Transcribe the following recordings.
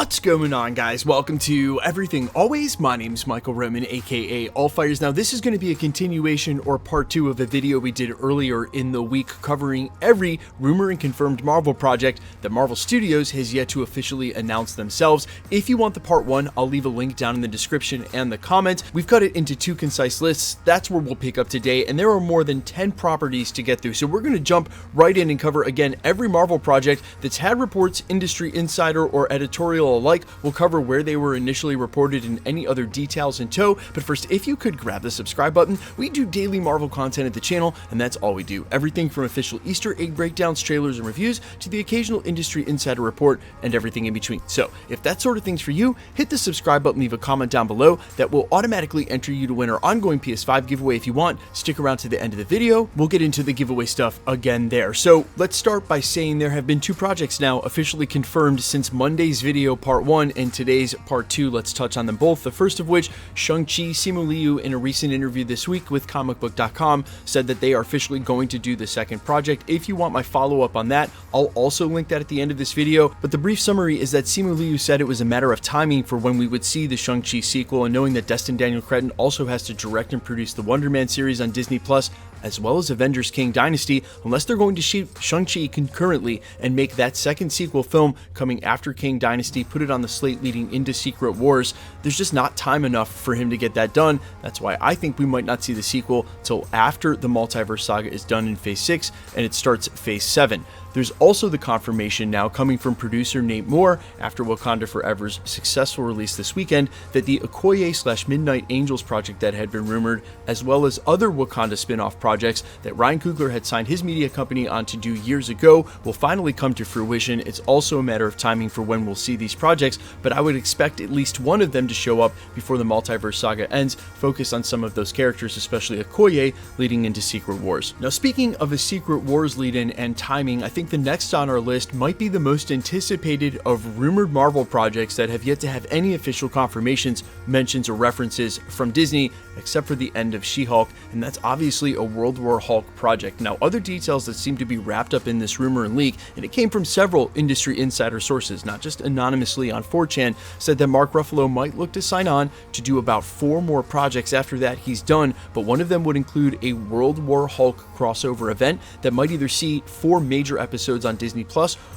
What's going on, guys? Welcome to Everything Always. My name's Michael Roman, aka Allfighters. Now, this is going to be a continuation or part 2 of a video we did earlier in the week covering every rumor and confirmed Marvel project that Marvel Studios has yet to officially announce themselves. If you want the part 1, I'll leave a link down in the description and the comments. We've cut it into 2 concise lists. That's where we'll pick up today, and there are more than 10 properties to get through. So we're going to jump right in and cover, again, every Marvel project that's had reports, industry insider, or editorial alike. We'll cover where they were initially reported and any other details in tow. But first, if you could grab the subscribe button. We do daily Marvel content at the channel, and that's all we do. Everything from official Easter egg breakdowns, trailers, and reviews to the occasional industry insider report and everything in between. So if that sort of thing's for you, hit the subscribe button, leave a comment down below. That will automatically enter you to win our ongoing PS5 giveaway. If you want, stick around to the end of the video. We'll get into the giveaway stuff again there. So let's start by saying there have been 2 projects now officially confirmed since Monday's video part 1 and today's part 2. Let's touch on them both. The first of which, Shang-Chi. Simu Liu, in a recent interview this week with comicbook.com, said that they are officially going to do the second project. If you want my follow-up on that, I'll also link that at the end of this video. But the brief summary is that Simu Liu said it was a matter of timing for when we would see the Shang-Chi sequel, and knowing that Destin Daniel Cretton also has to direct and produce the Wonder Man series on Disney+, as well as Avengers King Dynasty, unless they're going to shoot Shang-Chi concurrently and make that second sequel film coming after King Dynasty, put it on the slate leading into Secret Wars, there's just not time enough for him to get that done. That's why I think we might not see the sequel till after the multiverse saga is done in Phase 6 and it starts Phase 7. There's also the confirmation now coming from producer Nate Moore after Wakanda Forever's successful release this weekend that the Okoye/Midnight Angels project that had been rumored, as well as other Wakanda spin-off projects that Ryan Coogler had signed his media company on to do years ago, will finally come to fruition. It's also a matter of timing for when we'll see these projects, but I would expect at least one of them to show up before the multiverse saga ends, focus on some of those characters, especially Okoye, leading into Secret Wars. Now, speaking of a Secret Wars lead-in and timing, I think the next on our list might be the most anticipated of rumored Marvel projects that have yet to have any official confirmations, mentions, or references from Disney, except for the end of She-Hulk, and that's obviously a World War Hulk project. Now, other details that seem to be wrapped up in this rumor and leak, and it came from several industry insider sources, not just anonymously on 4chan, said that Mark Ruffalo might look to sign on to do about 4 more projects after that he's done, but one of them would include a World War Hulk crossover event that might either see 4 major episodes on Disney+,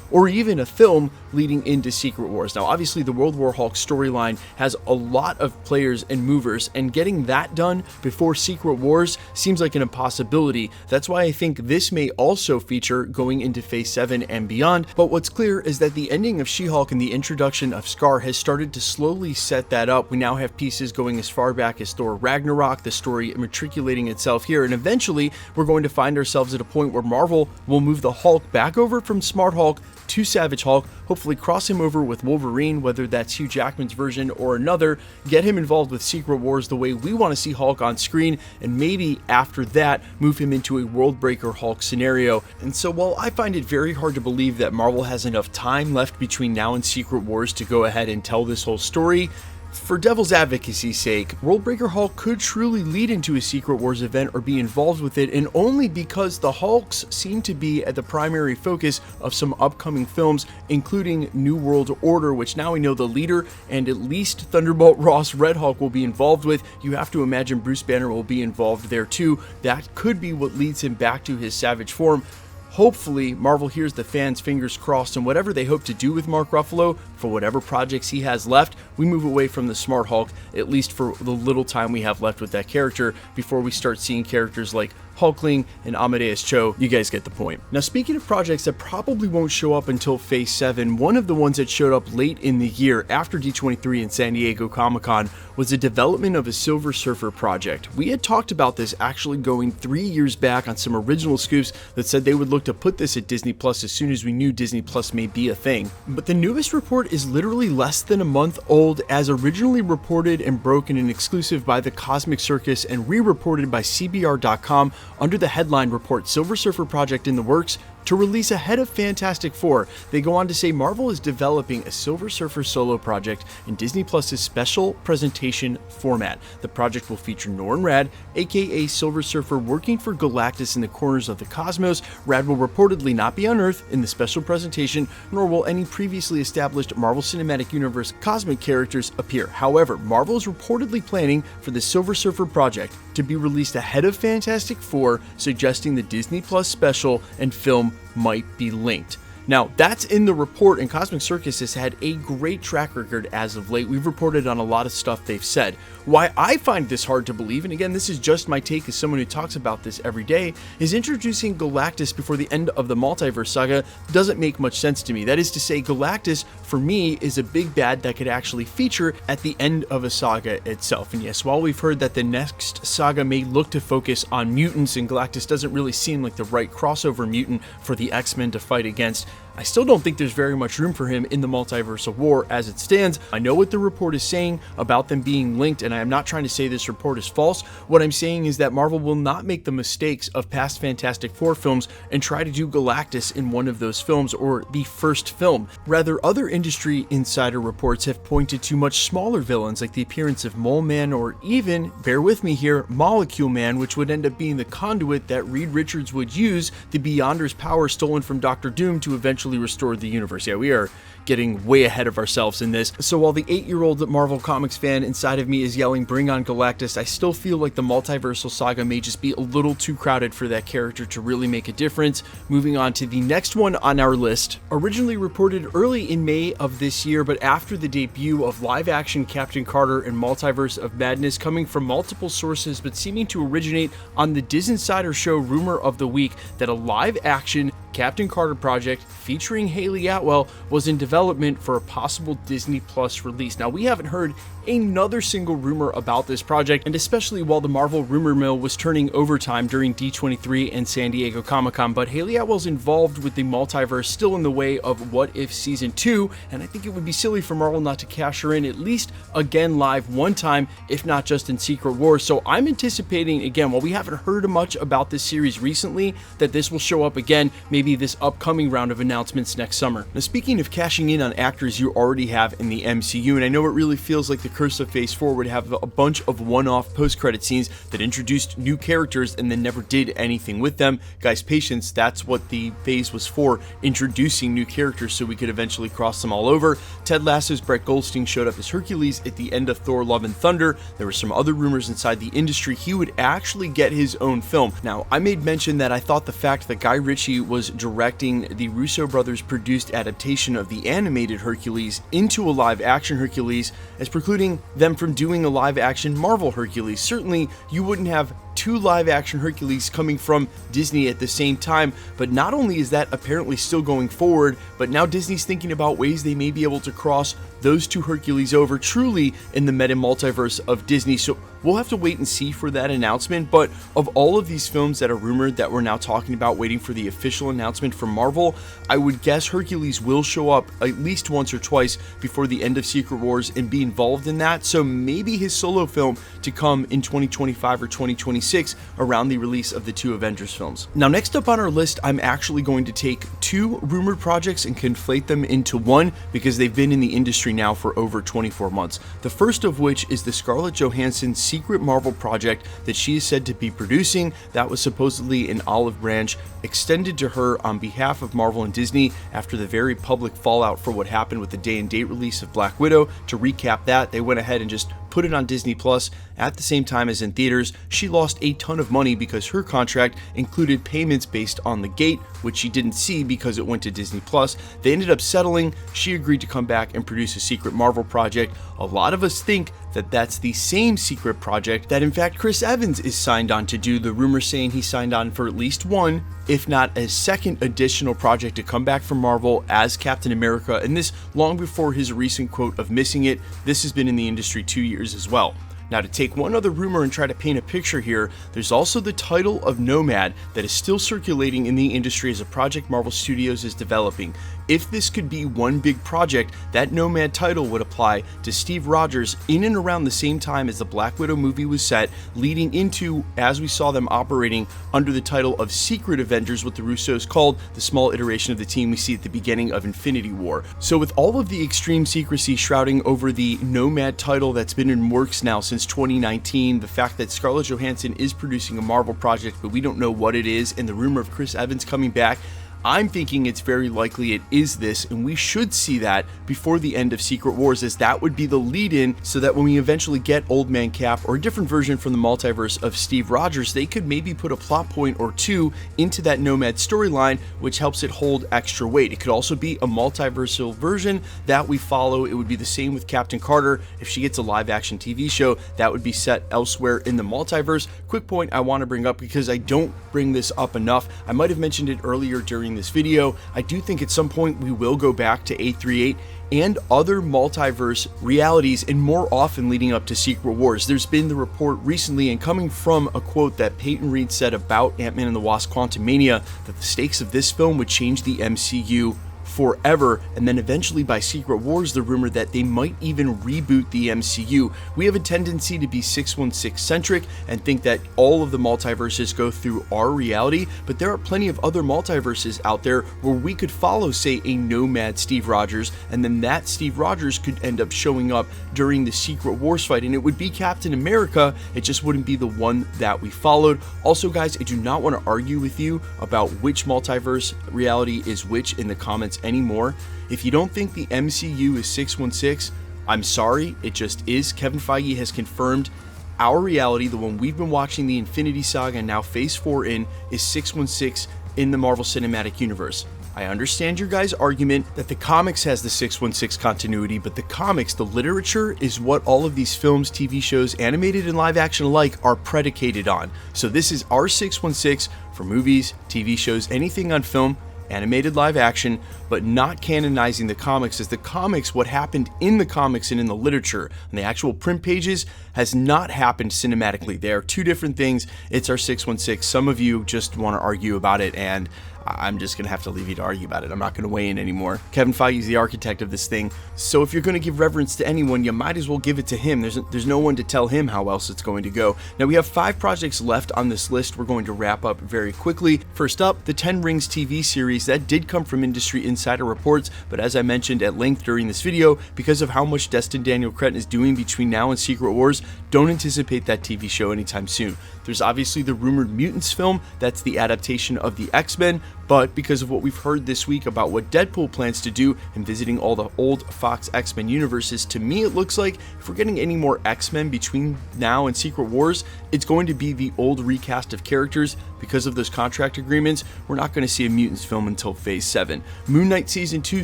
or even a film leading into Secret Wars. Now, obviously, the World War Hulk storyline has a lot of players and movers, and getting that done before Secret Wars seems like an impossibility. That's why I think this may also feature going into Phase 7 and beyond. But what's clear is that the ending of She-Hulk and the introduction of Scar has started to slowly set that up. We now have pieces going as far back as Thor Ragnarok, the story matriculating itself here, and eventually we're going to find ourselves at a point where Marvel will move the Hulk back over from Smart Hulk to Savage Hulk, hopefully cross him over with Wolverine, whether that's Hugh Jackman's version or another, get him involved with Secret Wars the way we want to see Hulk on screen, and maybe after that move him into a World Breaker Hulk scenario. And so while I find it very hard to believe that Marvel has enough time left between now and Secret Wars to go ahead and tell this whole story, for devil's advocacy's sake, World Breaker Hulk could truly lead into a Secret Wars event or be involved with it, and only because the Hulks seem to be at the primary focus of some upcoming films, including New World Order, which now we know the leader and at least Thunderbolt Ross Red Hulk will be involved with. You have to imagine Bruce Banner will be involved there too. That could be what leads him back to his savage form. Hopefully, Marvel hears the fans' fingers crossed, and whatever they hope to do with Mark Ruffalo, for whatever projects he has left, we move away from the Smart Hulk, at least for the little time we have left with that character, before we start seeing characters like Hulkling and Amadeus Cho. You guys get the point. Now, speaking of projects that probably won't show up until Phase 7, one of the ones that showed up late in the year after D23 and San Diego Comic-Con was the development of a Silver Surfer project. We had talked about this actually going 3 years back on some original scoops that said they would look to put this at Disney Plus as soon as we knew Disney Plus may be a thing. But the newest report is literally less than a month old, as originally reported and broken and exclusive by the Cosmic Circus and re-reported by CBR.com under the headline report Silver Surfer project in the works, to release ahead of Fantastic Four. They go on to say Marvel is developing a Silver Surfer solo project in Disney Plus's special presentation format. The project will feature Norrin Radd, aka Silver Surfer, working for Galactus in the corners of the cosmos. Radd will reportedly not be on Earth in the special presentation, nor will any previously established Marvel Cinematic Universe cosmic characters appear. However, Marvel is reportedly planning for the Silver Surfer project to be released ahead of Fantastic Four, suggesting the Disney Plus special and film might be linked. Now, that's in the report, and Cosmic Circus has had a great track record as of late. We've reported on a lot of stuff they've said. Why I find this hard to believe, and again, this is just my take as someone who talks about this every day, is introducing Galactus before the end of the multiverse saga doesn't make much sense to me. That is to say, Galactus, for me, is a big bad that could actually feature at the end of a saga itself. And yes, while we've heard that the next saga may look to focus on mutants, and Galactus doesn't really seem like the right crossover mutant for the X-Men to fight against, I still don't think there's very much room for him in the Multiverse of War as it stands. I know what the report is saying about them being linked, and I am not trying to say this report is false. What I'm saying is that Marvel will not make the mistakes of past Fantastic Four films and try to do Galactus in one of those films or the first film. Rather, other industry insider reports have pointed to much smaller villains like the appearance of Mole Man or even, bear with me here, Molecule Man, which would end up being the conduit that Reed Richards would use the Beyonder's power stolen from Doctor Doom to eventually restored the universe. Yeah, we are getting way ahead of ourselves in this. So while the 8-year-old Marvel Comics fan inside of me is yelling, "Bring on Galactus," I still feel like the multiversal saga may just be a little too crowded for that character to really make a difference. Moving on to the next one on our list. Originally reported early in May of this year, but after the debut of live-action Captain Carter and Multiverse of Madness, coming from multiple sources but seeming to originate on the Disinsider show Rumor of the Week, that a live-action Captain Carter project featuring Haley Atwell was in development for a possible Disney Plus release. Now, we haven't heard another single rumor about this project, and especially while the Marvel rumor mill was turning overtime during D23 and San Diego Comic-Con, but Haley Atwell's involved with the multiverse still in the way of What If Season 2, and I think it would be silly for Marvel not to cash her in at least again live one time, if not just in Secret Wars. So I'm anticipating, again, while we haven't heard much about this series recently, that this will show up again, maybe this upcoming round of announcements next summer. Now, speaking of cashing in on actors you already have in the MCU, and I know it really feels like the curse of Phase 4 would have a bunch of one-off post-credit scenes that introduced new characters and then never did anything with them. Guys, patience, that's what the phase was for, introducing new characters so we could eventually cross them all over. Ted Lasso's Brett Goldstein showed up as Hercules at the end of Thor: Love and Thunder. There were some other rumors inside the industry he would actually get his own film. Now, I made mention that I thought the fact that Guy Ritchie was directing the Russo brothers produced adaptation of the animated Hercules into a live-action Hercules as precluding them from doing a live-action Marvel Hercules. Certainly, you wouldn't have two live-action Hercules coming from Disney at the same time, but not only is that apparently still going forward, but now Disney's thinking about ways they may be able to cross those two Hercules over truly in the meta multiverse of Disney. So we'll have to wait and see for that announcement. But of all of these films that are rumored that we're now talking about waiting for the official announcement from Marvel, I would guess Hercules will show up at least once or twice before the end of Secret Wars and be involved in that. So maybe his solo film to come in 2025 or 2026 around the release of the two Avengers films. Now, next up on our list, I'm actually going to take two rumored projects and conflate them into one because they've been in the industry now for over 24 months. The first of which is the Scarlett Johansson secret Marvel project that she is said to be producing. That was supposedly an olive branch extended to her on behalf of Marvel and Disney after the very public fallout for what happened with the day and date release of Black Widow. To recap that, they went ahead and just put it on Disney Plus at the same time as in theaters. She lost a ton of money because her contract included payments based on the gate, which she didn't see because it went to Disney Plus. They ended up settling. She agreed to come back and produce a secret Marvel project. A lot of us think that that's the same secret project that in fact Chris Evans is signed on to do. The rumor saying he signed on for at least one, if not a second additional project to come back from Marvel as Captain America, and this long before his recent quote of missing it. This has been in the industry 2 years as well. Now, to take one other rumor and try to paint a picture here, there's also the title of Nomad that is still circulating in the industry as a project Marvel Studios is developing. If this could be one big project, that Nomad title would apply to Steve Rogers in and around the same time as the Black Widow movie was set, leading into, as we saw them operating under the title of Secret Avengers, what the Russos called the small iteration of the team we see at the beginning of Infinity War. So with all of the extreme secrecy shrouding over the Nomad title that's been in works now since 2019, the fact that Scarlett Johansson is producing a Marvel project but we don't know what it is, and the rumor of Chris Evans coming back, I'm thinking it's very likely it is this, and we should see that before the end of Secret Wars, as that would be the lead-in so that when we eventually get Old Man Cap or a different version from the multiverse of Steve Rogers, they could maybe put a plot point or two into that Nomad storyline, which helps it hold extra weight. It could also be a multiversal version that we follow. It would be the same with Captain Carter. If she gets a live-action TV show, that would be set elsewhere in the multiverse. Quick point I want to bring up, because I don't bring this up enough. I might have mentioned it earlier during this video. I do think at some point we will go back to 838 and other multiverse realities, and more often leading up to Secret Wars. There's been the report recently, and coming from a quote that Peyton Reed said about Ant-Man and the Wasp: Quantummania, that the stakes of this film would change the MCU forever, and then eventually by Secret Wars, the rumor that they might even reboot the MCU. We have a tendency to be 616 centric and think that all of the multiverses go through our reality, but there are plenty of other multiverses out there where we could follow, say, a Nomad Steve Rogers, and then that Steve Rogers could end up showing up during the Secret Wars fight, and it would be Captain America. It just wouldn't be the one that we followed. Also, guys, I do not want to argue with you about which multiverse reality is which in the comments anymore. If you don't think the MCU is 616, I'm sorry, it just is. Kevin Feige has confirmed our reality, the one we've been watching the Infinity Saga and now Phase 4 in, is 616 in the Marvel Cinematic Universe. I understand your guys' argument that the comics has the 616 continuity, but the comics, the literature, is what all of these films, TV shows, animated and live action alike are predicated on. So this is our 616 for movies, TV shows, anything on film, animated live action, but not canonizing the comics, as the comics, what happened in the comics and in the literature and the actual print pages, has not happened cinematically. They are two different things. It's our 616. Some of you just want to argue about it, and I'm just going to have to leave you to argue about it. I'm not going to weigh in anymore. Kevin Feige is the architect of this thing, so if you're going to give reverence to anyone, you might as well give it to him. There's no one to tell him how else it's going to go. Now, we have 5 projects left on this list we're going to wrap up very quickly. First up, the 10 Rings TV series. That did come from industry insider reports, but as I mentioned at length during this video, because of how much Destin Daniel Cretton is doing between now and Secret Wars, don't anticipate that TV show anytime soon. There's obviously the rumored Mutants film. That's the adaptation of the X-Men, but because of what we've heard this week about what Deadpool plans to do and visiting all the old Fox X-Men universes, to me it looks like if we're getting any more X-Men between now and Secret Wars, it's going to be the old recast of characters. Because of those contract agreements, we're not going to see a Mutants film until Phase 7. Moon Knight Season 2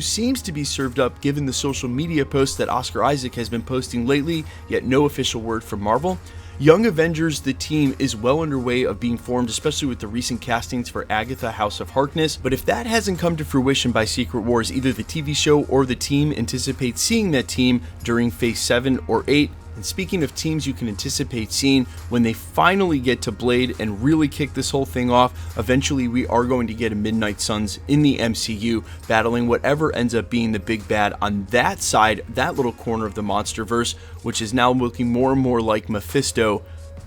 seems to be served up given the social media posts that Oscar Isaac has been posting lately, yet no official word from Marvel. Young Avengers, the team, is well underway of being formed, especially with the recent castings for Agatha, House of Harkness. But if that hasn't come to fruition by Secret Wars, either the TV show or the team anticipates seeing that team during Phase 7 or 8. And speaking of teams you can anticipate seeing, when they finally get to Blade and really kick this whole thing off, eventually we are going to get a Midnight Suns in the MCU, battling whatever ends up being the big bad on that side, that little corner of the monsterverse, which is now looking more and more like Mephisto.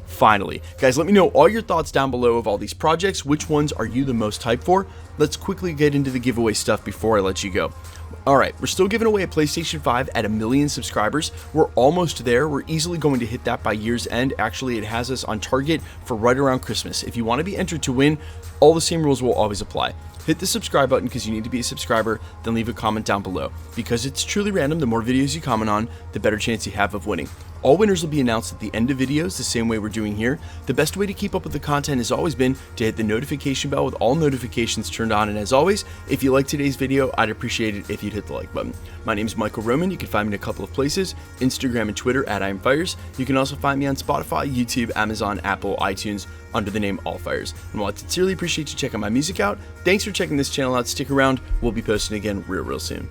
Finally, guys, let me know all your thoughts down below of all these projects. Which ones are you the most hyped for? Let's quickly get into the giveaway stuff before I let you go. Alright, we're still giving away a PlayStation 5 at 1 million subscribers. We're almost there. We're easily going to hit that by year's end. Actually, it has us on target for right around Christmas. If you want to be entered to win, all the same rules will always apply. Hit the subscribe button because you need to be a subscriber, then leave a comment down below. Because it's truly random, the more videos you comment on, the better chance you have of winning. All winners will be announced at the end of videos, the same way we're doing here. The best way to keep up with the content has always been to hit the notification bell with all notifications turned on. And as always, if you like today's video, I'd appreciate it if you'd hit the like button. My name is Michael Roman. You can find me in a couple of places, Instagram and Twitter at IamFires. You can also find me on Spotify, YouTube, Amazon, Apple, iTunes, under the name Allfires. And while I sincerely appreciate you checking my music out, thanks for checking this channel out. Stick around. We'll be posting again real soon.